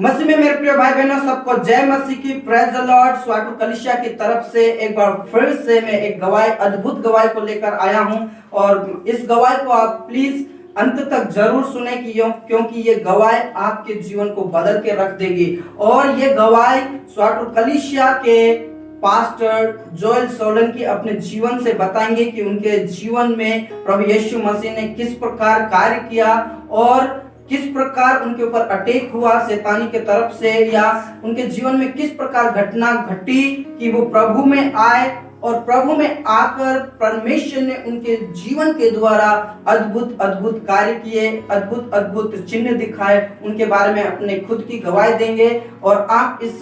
मसीह में मेरे प्रिय भाई बहनों, सबको जय मसीह की। Praise the Lord. स्वाटू कलीसिया की तरफ से एक बार फिर से मैं एक गवाही, अद्भुत गवाही को लेकर आया हूं और इस गवाही को आप प्लीज अंत तक जरूर सुने क्योंकि ये गवाही आपके जीवन को बदल के रख देगी। और ये गवाही स्वाटू कलीसिया के पास्टर जोएल सोलंकी अपने जीवन से बताएंगे कि उनके जीवन में प्रभु यीशु मसीह ने किस प्रकार कार्य किया और किस प्रकार उनके ऊपर अटैक हुआ शैतानी के तरफ से, या उनके जीवन में किस प्रकार घटना घटी कि वो प्रभु में आए और प्रभु में आकर परमेश्वर ने उनके जीवन के द्वारा अद्भुत अद्भुत कार्य किए, अद्भुत अद्भुत चिन्ह दिखाए। उनके बारे में अपने खुद की गवाही देंगे और आप इस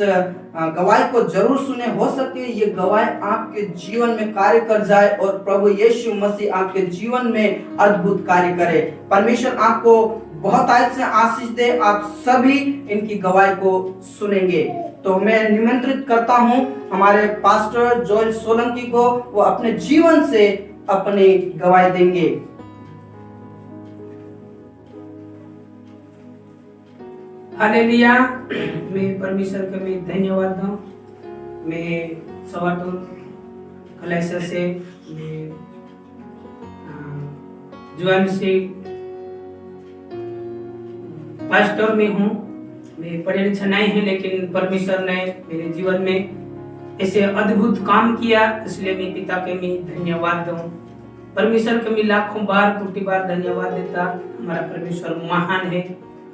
गवाही को जरूर सुने। हो सके ये गवाही आपके जीवन में कार्य कर जाए और प्रभु यीशु मसीह आपके जीवन में अद्भुत कार्य करे। परमेश्वर आपको बहुत आयत से आशीष दे। आप सभी इनकी गवाही को सुनेंगे। तो मैं निमंत्रित करता हूं हमारे पास्टर जोएल सोलंकी को, वो अपने जीवन से अपनी गवाही देंगे। हालेलुया। मैं परमेश्वर का मैं धन्यवाद दूं। मैं स्वाटू कलीसिया से जुआन से पास्टर में हूँ। मैं पढ़े लिखे नहीं है, लेकिन परमेश्वर ने मेरे जीवन में ऐसे अद्भुत काम किया, इसलिए मैं पिता के मैं धन्यवाद दूं। परमेश्वर के मैं लाखों बार कोटि बार धन्यवाद देता। हमारा परमेश्वर महान है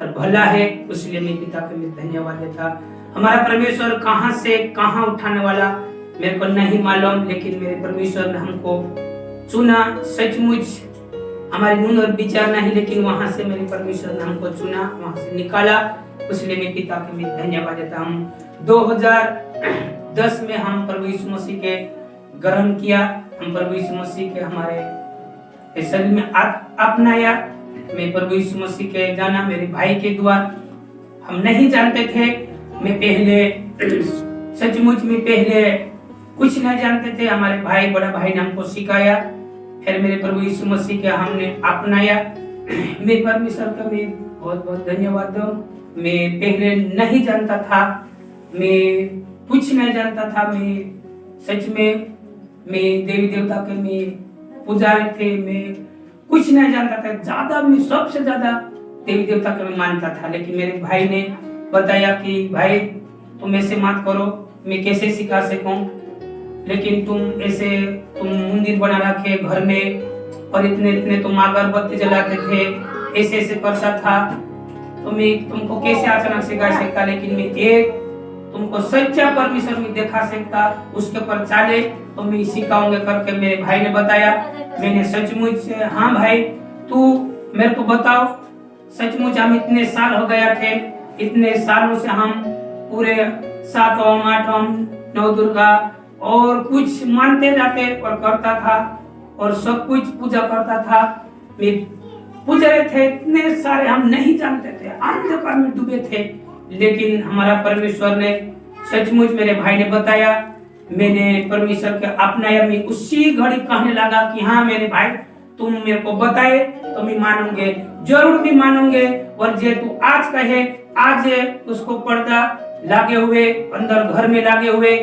और भला है, इसलिए मैं पिता के मैं धन्यवाद देता। हमारा परमेश्वर कहां से कहां उठाने वाला मेरे को नहीं मालूम, लेकिन मेरे परमेश्वर ने हमको चुना। सचमुच हमारे मन और विचार नहीं, लेकिन वहां से मेरे परमेश्वर ने हमको चुना, वहां से निकाला, इसलिए मैं पिता के मैं धन्यवाद देता हूँ। 2010 में हम प्रभु यीशु मसीह के ग्रहण किया। हम प्रभु यीशु मसीह के हमारे शरीर में अपनाया। मैं प्रभु यीशु मसीह के जाना मेरे भाई के द्वारा। हम नहीं जानते थे। मैं पहले सचमुच में पहले कुछ नहीं जानते थे। हमारे भाई, बड़ा भाई ने हमको सिखाया, फिर मेरे प्रभु यीशु मसीह के हमने अपनाया। मैं परमेश्वर का मैं बहुत बहुत धन्यवाद दूं। मैं पहले नहीं जानता था, मैं कुछ नहीं जानता था। मैं सच में मैं देवी देवता के मैं पुजारी थे। मैं कुछ नहीं जानता था। ज्यादा मैं सबसे ज्यादा देवी देवता के मैं मानता था, लेकिन मेरे भाई ने बताया कि भाई तुम ऐसे मत करो। मैं कैसे सिखा सकूं, लेकिन तुम ऐसे तुम मंदिर बना रखे घर में और इतने इतने तुम अगरबत्ती जलाते थे, ऐसे ऐसे करता था, तो मैं तुमको कैसे अचानक सिखा सकता। लेकिन मैं एक तुमको सच्चा परमेश्वर में देखा सकता, उसके ऊपर चाले तो मैं सिखाऊंगा करके मेरे भाई ने बताया। मैंने सचमुच हाँ भाई तू मेरे को बताओ। सचमुच हम इतने साल हो गया थे, इतने सालों से हम पूरे 7 ओम 8 ओम 9 दुर्गा और कुछ मानते जाते और करता था और सब कुछ पूजा करता था। मैं पूजा थे, इतने सारे हम नहीं जानते थे, अंधकार में डूबे थे, लेकिन हमारा परमेश्वर ने सचमुच मेरे भाई ने बताया। मैंने परमेश्वर के अपनाया। मैं उसी घड़ी कहने लगा कि हाँ मेरे भाई तुम मेरे को बताए तो मैं मानूंगे, जरूर भी मानूंगे। और जे तू आज कहे, आज उसको पर्दा लागे हुए, अंदर घर में लागे हुए,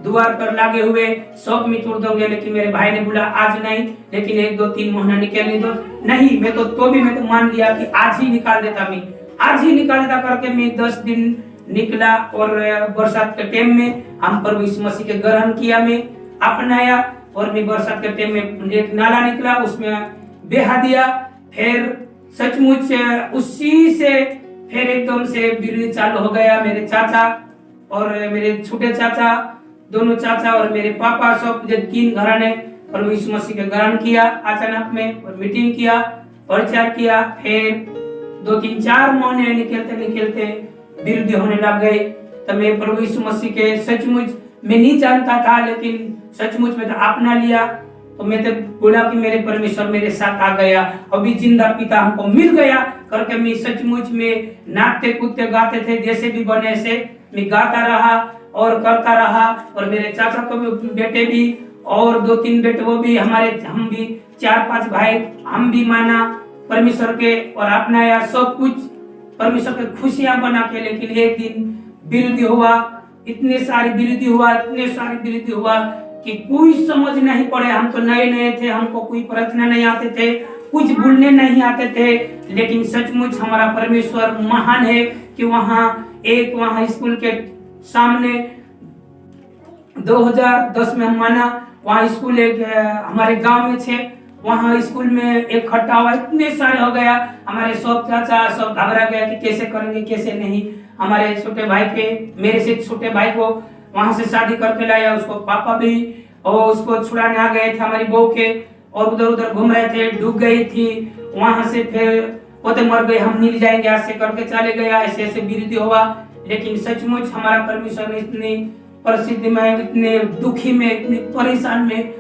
द्वार पर लागे हुए सब मैं तोड़ दोगे। लेकिन मेरे भाई ने बोला आज नहीं, लेकिन 1 2 3 महीना निकालने दो। नहीं, मैं तो मान लिया कि आज ही निकाल देता। मैं आज ही निकाल देता करके मैं 10 दिन निकला और बरसात के टाइम में हम प्रभु यीशु मसीह के ग्रहण किया, मैं अपनाया। और मैं बरसात के टाइम में एक नाला निकला, उसमें बेहा दिया। फिर सचमुच उसी से फिर एकदम से बिजली चालू हो गया। मेरे चाचा और मेरे छोटे चाचा, दोनों चाचा और मेरे पापा, सब 3 घराने प्रभु यीशु मसीह के ग्रहण किया अचानक में, और मीटिंग किया, प्रचार किया। फिर 2 3 4 महीने निकलते निकलते विरुद्ध होने लग गए। तब मैं प्रभु यीशु मसीह के सचमुच मैं नहीं जानता था, लेकिन सचमुच में तो अपना लिया। तो मैं तो बोला कि मेरे परमेश्वर मेरे साथ आ गया, अभी जिंदा पिता हमको मिल गया करके मैं सचमुच में नाचते कूदते गाते थे, जैसे भी बने से मैं गाता रहा और करता रहा। और मेरे चाचा को भी बेटे भी और 2 3 बेटे, वो भी हमारे, हम भी 4 5 भाई, हम भी माना परमेश्वर के और अपनाया सब कुछ परमेश्वर की खुशियां बना के, लेकिन एक दिन विरोधी हुआ, इतने सारे विरोधी हुआ कि कोई समझ नहीं पड़े। हम तो नए थे, हमको कोई प्रार्थना नहीं आते थे, कुछ बोलने नहीं आते थे, लेकिन सचमुच हमारा परमेश्वर महान है कि वहाँ स्कूल के सामने 2010 में हम माना, वहाँ स्कूल एक हमारे गांव में थे, वहाँ स्कूल में एक खट्टा हुआ, इतने सारे हो गया, हमारे सब चाचा सब घबरा गया कि कैसे करेंगे कैसे नहीं। हमारे छोटे भाई के, मेरे से छोटे भाई को वहां से शादी करके लाया, उसको पापा भी और उसको छुड़ाने आ गए थे हमारी बहू के, और उधर उधर घूम रहे थे, डूब गई थी। वहां से फिर पोते मर गए, हम नहीं जाएंगे ऐसे करके चले गया, ऐसे ऐसे विरोधी हुआ। लेकिन सचमुच हमारा परमेश्वर ने इतनी परिस्थिति में, इतने दुखी में, इतने परेशान में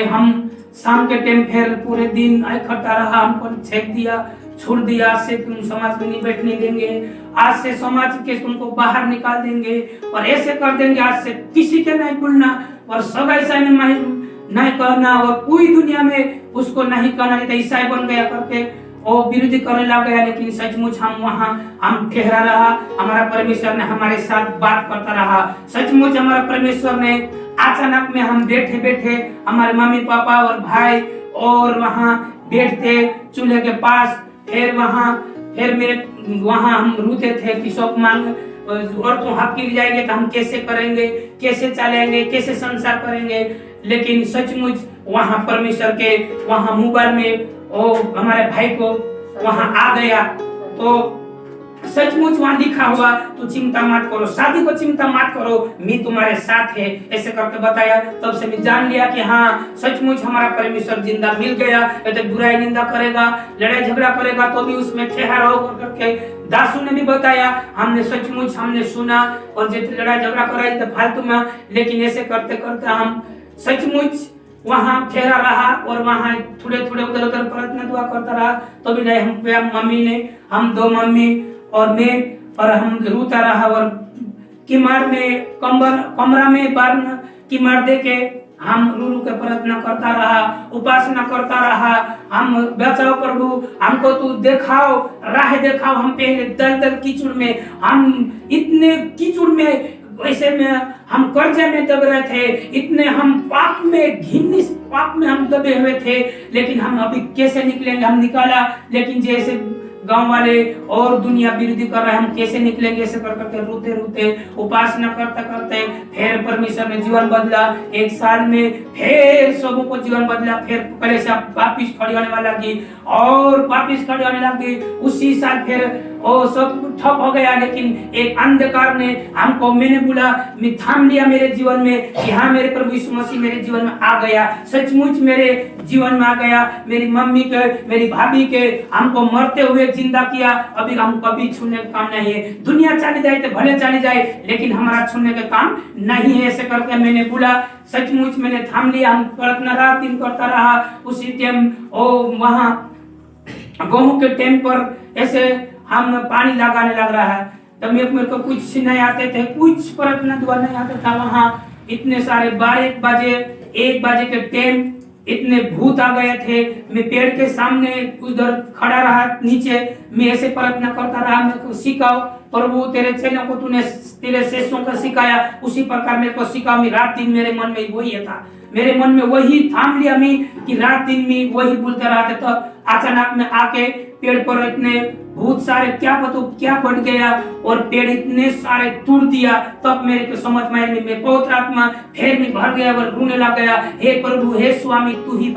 हम शाम के टाइम फिर पूरे दिन इकट्ठा रहा, हमको छेक दिया, छोड़ दिया, आज से तुम समाज में नहीं बैठने देंगे, आज से समाज के तुमको बाहर निकाल देंगे और ऐसे कर देंगे, आज से किसी के नहीं बोलना और सब ऐसा नहीं कहना और कोई दुनिया में उसको नहीं कहना, नहीं तो ईसाई बन गया करके और विरोधी करने लग गया। लेकिन सचमुच हम ठहरा रहा, हमारा परमेश्वर ने हमारे साथ बात करता रहा। सचमुच हमारा परमेश्वर ने अचानक में हम बैठे हमारे मम्मी पापा और भाई और वहाँ बैठते चूल्हे के पास, फिर वहाँ हम रोते थे कि सब मांग और तो हक गिर जाएंगे तो हम कैसे करेंगे, कैसे चलेंगे, कैसे संसार करेंगे। लेकिन सचमुच वहाँ परमेश्वर के वहाँ मोबाइल में और हमारे भाई को वहाँ आ गया, तो सचमुच वहाँ लिखा हुआ तो चिंता मत करो, शादी को चिंता मत करो, मैं तुम्हारे साथ है, ऐसे करके बताया। तब से मैं जान लिया कि हाँ सचमुच हमारा परमेश्वर जिंदा मिल गया। तो बुराई निंदा करेगा, लड़ाई झगड़ा करेगा तो भी उसमें ठहरा होकर करके दासू ने भी बताया, हमने सुना और जब लड़ाई झगड़ा कराई तो फालतू में, लेकिन ऐसे करते करते हम सचमुच वहाँ ठहरा रहा और वहाँ थोड़े उधर प्रार्थना दुआ करता रहा। तो भी नहीं हम दो मम्मी और मैं और हम रोता रहा और किमाड़ में कमरा में बार किमाड़ दे के हम रू के प्रार्थना करता रहा, उपासना करता रहा। हम बचाओ प्रभु, हमको तू दिखाओ, राह दिखाओ। हम पहले दल कीचड़ में, हम इतने कीचड़ में, वैसे में हम कर्जे में दब रहे थे, इतने हम पाप में हम दबे हुए थे, लेकिन हम अभी कैसे निकलेंगे। हम निकाला, लेकिन जैसे गांव वाले और दुनिया विरोधी कर रहे हैं, हम कैसे निकलेंगे। ऐसे करके रोते उपासना करते फिर परमेश्वर ने जीवन बदला। एक साल में फिर सबों को जीवन बदला, फिर पहले से वापिस खड़ी होने वाला लगी और वापिस खड़ी होने लगी। उसी साल फिर और सब ठप हो गया, लेकिन एक अंधकार ने मैंने बोला, मैं थाम लिया मेरे जीवन में कि हाँ मेरे प्रभु यीशु मसीह मेरे जीवन में आ गया, सचमुच मेरे जीवन में आ गया। मेरी मम्मी के, मेरी भाभी के हमको मरते हुए जिंदा किया। अभी हम कभी छूने का काम नहीं है, दुनिया चली जाए तो भले चली जाए, लेकिन हमारा छूने का काम नहीं है। ऐसे करके मैंने बोला, सचमुच मैंने थाम लिया। हम प्रार्थना रात दिन करता रहा। उसी टाइम वहाँ गेहूं के टाइम पर ऐसे हम पानी लगाने लग रहा है, तब मेरे को कुछ नहीं आते थे, कुछ प्रार्थना दुआ नहीं आता था। वहाँ इतने सारे 1 बजे के टाइम इतने भूत आ गए थे। मैं पेड़ के सामने उधर खड़ा रहा नीचे, मैं ऐसे प्रार्थना करता रहा, मेरे को सिखाओ प्रभु, तेरे चेलों को तूने तेरे शिष्यों को सिखाया, उसी प्रकार मेरे को सिखाओ। रात दिन मेरे मन में वही था, मेरे मन में वही थाम लिया मैं कि रात दिन में वही बोलते रहते। तो अचानक में आके पेड़ पर इतने भूत सारे क्या बढ़ गया और पेड़ इतने सारे तोड़ दिया। तब मेरे को समझ में आया, मैं पवित्र आत्मा फिर में भर गया और रोने लग गया, हे प्रभु, हे स्वामी, तू ही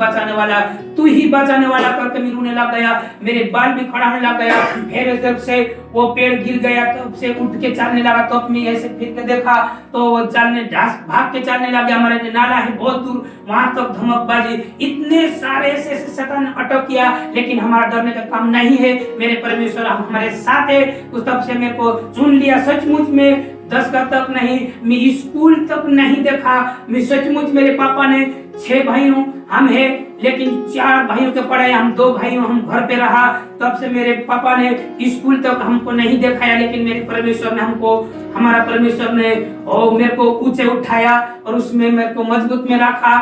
बचाने वाला करके मैं रोने लग गया। मेरे बाल भी खड़ा होने लग गया। फिर जब से वो पेड़ गिर गया, तब से उठ के चलने लगा। तब मैं ऐसे फिर के देखा तो वो भाग के चलने लग गया। हमारे नाला है बहुत दूर, वहां तक धमक बाजी, इतने सारे ऐसे शैतान अटक किया, लेकिन हमारा डरने का काम नहीं है। मेरे परमेश्वर हमारे साथ है। उस तब से मेरे को चुन लिया। सचमुच में 10 का तक नहीं, मैं स्कूल तक नहीं देखा। मैं सचमुच, मेरे पापा ने 6 भाइयों हम है, लेकिन 4 भाइयों के पढ़ाई, हम 2 भाइयों हम घर पे रहा। तब से मेरे पापा ने स्कूल तक हमको नहीं दिखाया, लेकिन मेरे परमेश्वर ने हमारा परमेश्वर ने मेरे को ऊंचे उठाया और उसमें मेरे को मजबूत में रखा।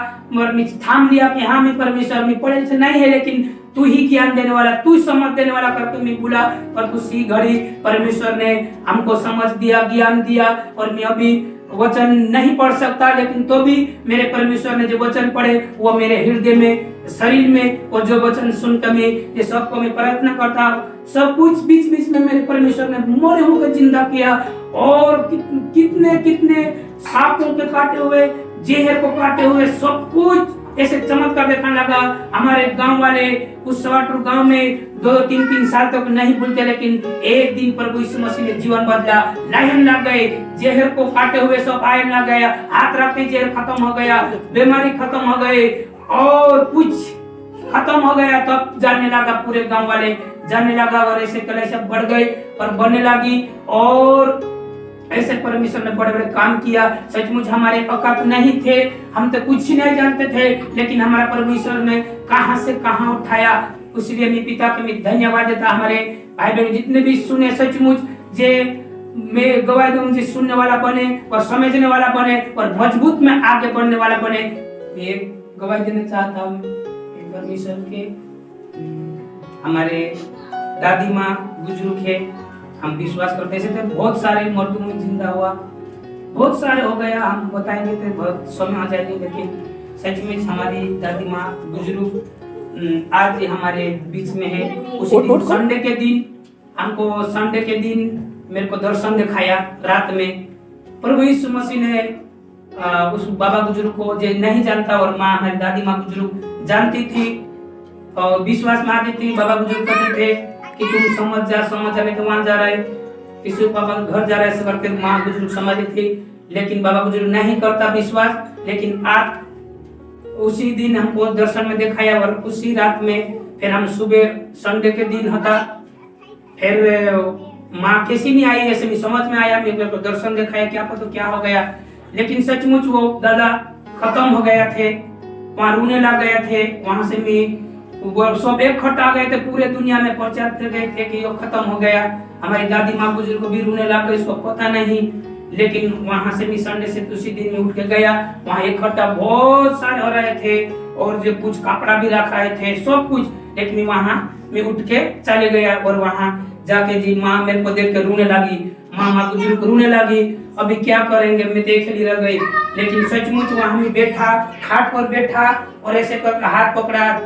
थाम लिया कि हाँ मैं परमेश्वर, मैं पढ़े से नहीं है, लेकिन तू ही ज्ञान देने वाला, तू समझ देने वाला करके मैं बोला। पर उसी घड़ी परमेश्वर ने हमको समझ दिया, ज्ञान दिया, और मैं अभी वचन नहीं पढ़ सकता, लेकिन तो भी मेरे परमेश्वर ने जो वचन पढ़े वो मेरे हृदय में, शरीर में, और जो वचन सुनकर मैं ये सबको मैं प्रयत्न करता, सब कुछ बीच बीच में मेरे परमेश्वर ने मरे होकर जिंदा किया। और कितने कितने सांपों के काटे हुए, जहर को काटे हुए, सब कुछ ऐसे चमत्कार देखने लगा। हमारे गांव वाले उस सवाटुर गांव में 2-3 साल तक नहीं भूलते, लेकिन एक दिन प्रभु यीशु मसीह ने जीवन बदला। लाइन लग गए, जहर को काटे हुए सब आयन लग गया, हाथ रखते जहर खत्म हो गया, बीमारी खत्म हो गए, और कुछ खत्म हो गया। तब जानने लगा, पूरे गांव वाले जानने लगा, और ऐसे कलेश बढ़ गए और बढ़ने लगी। और ऐसे परमेश्वर ने बड़े बड़े काम किया। सचमुच हमारे औकात नहीं थे, हम तो कुछ ही नहीं जानते थे, लेकिन हमारा परमेश्वर ने कहां से कहां उठाया। इसलिए मैं पिता के मैं धन्यवाद देता। हमारे भाई बहन जितने भी सुने, सचमुच जे मैं गवाही दूं, मुझे सुनने वाला बने और समझने वाला बने और मजबूत में आगे बढ़ने वाला बने। मैं गवाही देना चाहता हूँ परमेश्वर के। हमारे दादी माँ बुजुर्ग है, हम विश्वास करते थे बहुत सारे मर्दों में जिंदा हुआ, बहुत सारे हो गया, हम बताएंगे तो बहुत समय आ जाएगी, लेकिन सच में हमारी दादी माँ बुजुर्ग आज हमारे बीच में है। उसी दिन संडे के दिन हमको, संडे के दिन मेरे को दर्शन दिखाया रात में। प्रभु यीशु मसीह ने उस बाबा बुजुर्ग को जो नहीं जानता, और माँ हमारी दादी माँ बुजुर्ग जानती थी और विश्वास में आती थी। बाबा बुजुर्ग कहते थे कि तुम समझ जा, मैं तो वहां जा रहा है, किसी पापा के घर जा रहा है, ऐसे करके माँ बुजुर्ग समझती थी, लेकिन बाबा बुजुर्ग नहीं करता विश्वास। लेकिन आज उसी दिन हमको दर्शन में दिखाया, और उसी रात में फिर हम सुबह संडे के दिन होता, फिर माँ कैसी नहीं आई, ऐसे भी समझ में आया, मेरे को दर्शन दिखाया, क्या पता क्या हो गया। लेकिन सचमुच वो दादा खत्म हो गया थे, वहां रोने लग गए थे। वहां से मैं वो सब इकट्ठा गए थे, पूरे दुनिया में प्रचार कर गए थे कि ये खत्म हो गया। हमारी दादी माँ बुजुर्ग को भी रोने लग गए, इसको पता नहीं। लेकिन वहां से भी संडे से उसी दिन में उठ के गया, वहां इकट्ठा बहुत सारे हो रहे थे, और जो कुछ कपड़ा भी रख रहे थे, सब कुछ। लेकिन वहां में उठ के चले गया, और वहां जाके जी माँ मेरे को देख के रोने लगी, माँ बुजुर्ग रोने लगी। अभी क्या करेंगे, मैं देख ली रह गई। लेकिन सचमुच वहां में बैठा, खाट पर बैठा, और ऐसे करके हाथ पकड़ा,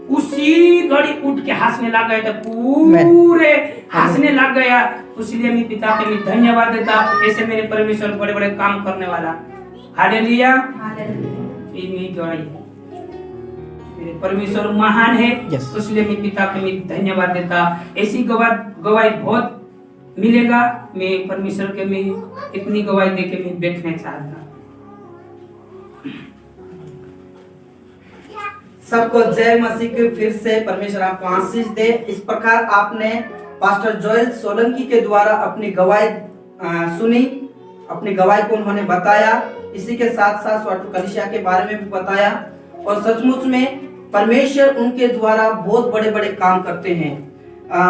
उसी घड़ी उठ के हंसने लग गए थे, पूरे हंसने लग गया। इसलिए मैं पिता के लिए धन्यवाद देता, ऐसे मेरे परमेश्वर बड़े बड़े काम करने वाला। हालेलुया, मेरे परमेश्वर महान है। इसलिए मैं पिता के लिए धन्यवाद देता। ऐसी गवाही बहुत मिलेगा। मैं परमेश्वर के में इतनी गवाही देके मैं बैठना चाहता। सबको जय मसीह की। फिर से परमेश्वर आपको आशीष दे। इस प्रकार आपने पास्टर जोएल सोलंकी के द्वारा अपनी गवाही सुनी, अपनी गवाही को उन्होंने बताया, इसी के साथ साथ स्वाटुर कलीसिया के बारे में भी बताया। और सचमुच में परमेश्वर उनके द्वारा बहुत बड़े बड़े काम करते हैं।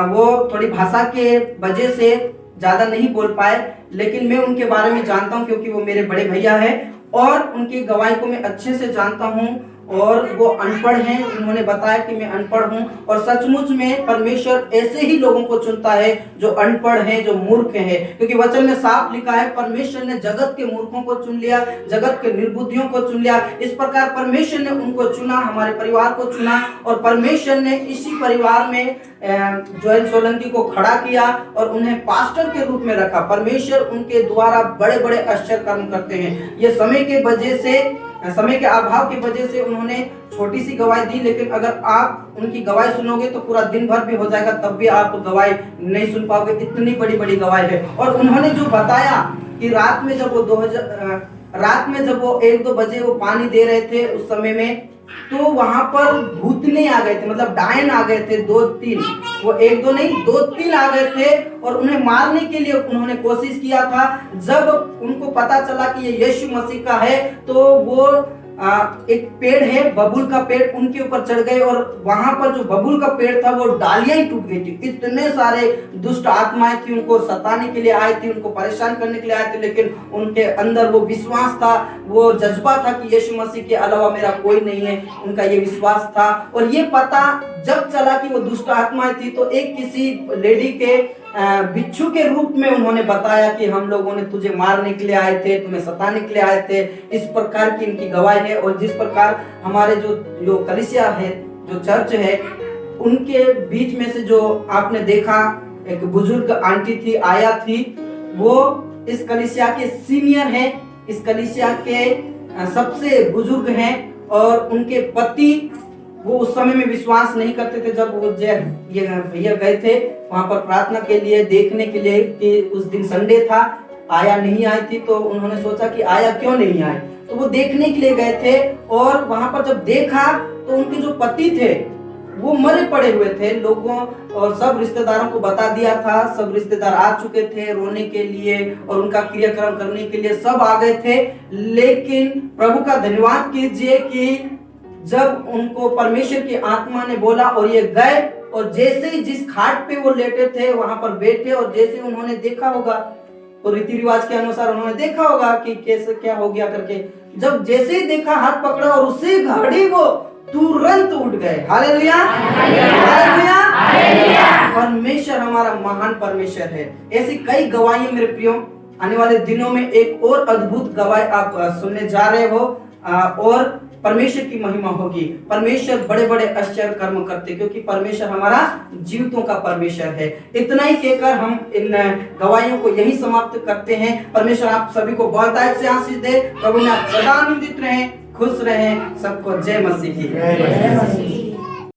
वो थोड़ी भाषा के वजह से ज्यादा नहीं बोल पाए, लेकिन मैं उनके बारे में जानता हूं, क्योंकि वो मेरे बड़े भैया हैं और उनकी गवाही को मैं अच्छे से जानता हूं। और वो अनपढ़ हैं, उन्होंने बताया कि मैं अनपढ़ हूं, और सचमुच में परमेश्वर ऐसे ही लोगों को चुनता है जो अनपढ़ हैं, जो मूर्ख हैं। क्योंकि वचन में साफ लिखा है, परमेश्वर ने जगत के मूर्खों को चुन लिया, जगत के निर्बुद्धियों को चुन लिया। इस प्रकार परमेश्वर ने उनको चुना, हमारे परिवार को चुना, और परमेश्वर ने इसी परिवार में जोएल सोलंकी को खड़ा किया और उन्हें पास्टर के रूप में रखा। परमेश्वर उनके द्वारा बड़े बड़े आश्चर्य कर्म करते हैं। ये समय के वजह से, समय के अभाव की वजह से उन्होंने छोटी सी गवाही दी, लेकिन अगर आप उनकी गवाही सुनोगे तो पूरा दिन भर भी हो जाएगा, तब भी आप गवाही नहीं सुन पाओगे, इतनी बड़ी बड़ी गवाही है। और उन्होंने जो बताया कि रात में जब वो 1-2 बजे वो पानी दे रहे थे, उस समय में तो वहां पर भूतनी आ गए थे, मतलब डायन आ गए थे 2-3, वो 1-2 नहीं 2-3 आ गए थे, और उन्हें मारने के लिए उन्होंने कोशिश किया था। जब उनको पता चला कि ये यीशु मसीह का है, तो वो एक पेड़ है बबूल का पेड़, उनके ऊपर चढ़ गए और वहां पर जो बबूल का पेड़ था वो डालियां ही टूट गई थी। इतने सारे दुष्ट आत्माएं थी, उनको सताने के लिए आई थी, उनको परेशान करने के लिए आए थे, लेकिन उनके अंदर वो विश्वास था, वो जज्बा था कि यीशु मसीह के अलावा मेरा कोई नहीं है। उनका ये विश्वास था और ये पता जब चला कि वो दुष्ट आत्माएं थी तो एक किसी लेडी के बिच्छू के रूप में उन्होंने बताया कि हम लोगों ने तुझे मारने के लिए आए थे, तुम्हें सताने के लिए आए थे। इस प्रकार की इनकी गवाही है। और जिस प्रकार हमारे जो कलीसिया है, जो चर्च है, उनके बीच में से जो आपने देखा एक बुजुर्ग आंटी थी, आया थी, वो इस कलीसिया के सीनियर है, इस कलीसिया के सबसे बुजुर्ग हैं और उनके पति वो उस समय में विश्वास नहीं करते थे। जब वो ये भैया गए थे वहां पर प्रार्थना के लिए, देखने के लिए कि उस दिन संडे था, आया नहीं आई थी, तो उन्होंने सोचा कि आया क्यों नहीं आए, तो वो देखने के लिए गए थे। और वहां पर जब देखा तो उनके जो पति थे वो मरे पड़े हुए थे। लोगों और सब रिश्तेदारों को बता दिया था, सब रिश्तेदार आ चुके थे रोने के लिए और उनका क्रियाक्रम करने के लिए, सब आ गए थे। लेकिन प्रभु का धन्यवाद कीजिए कि जब उनको परमेश्वर की आत्मा ने बोला और ये गए, और जैसे ही जिस खाट पे वो लेटे थे वहां पर बैठे, और जैसे उन्होंने देखा होगा तो रीति रिवाज के अनुसार उन्होंने देखा होगा कि कैसे क्या हो गया करके, जब जैसे ही देखा हाथ पकड़ा और उसी घड़ी वो तुरंत उठ गए। हालेलुया, हालेलुया, परमेश्वर हमारा महान परमेश्वर है। ऐसी कई गवाहियां मेरे प्रियो, आने वाले दिनों में एक और अद्भुत गवाही आप सुनने जा रहे हो और परमेश्वर की महिमा होगी। परमेश्वर बड़े बड़े आश्चर्य कर्म करते, क्योंकि परमेश्वर हमारा जीवितों का परमेश्वर है। इतना ही कहकर हम इन गवाहियों को यही समाप्त करते हैं। परमेश्वर आप सभी को बहुतायत से आशीष दे। प्रभु में आप सदा आनंदित रहें, खुश रहें। सबको जय मसीह की।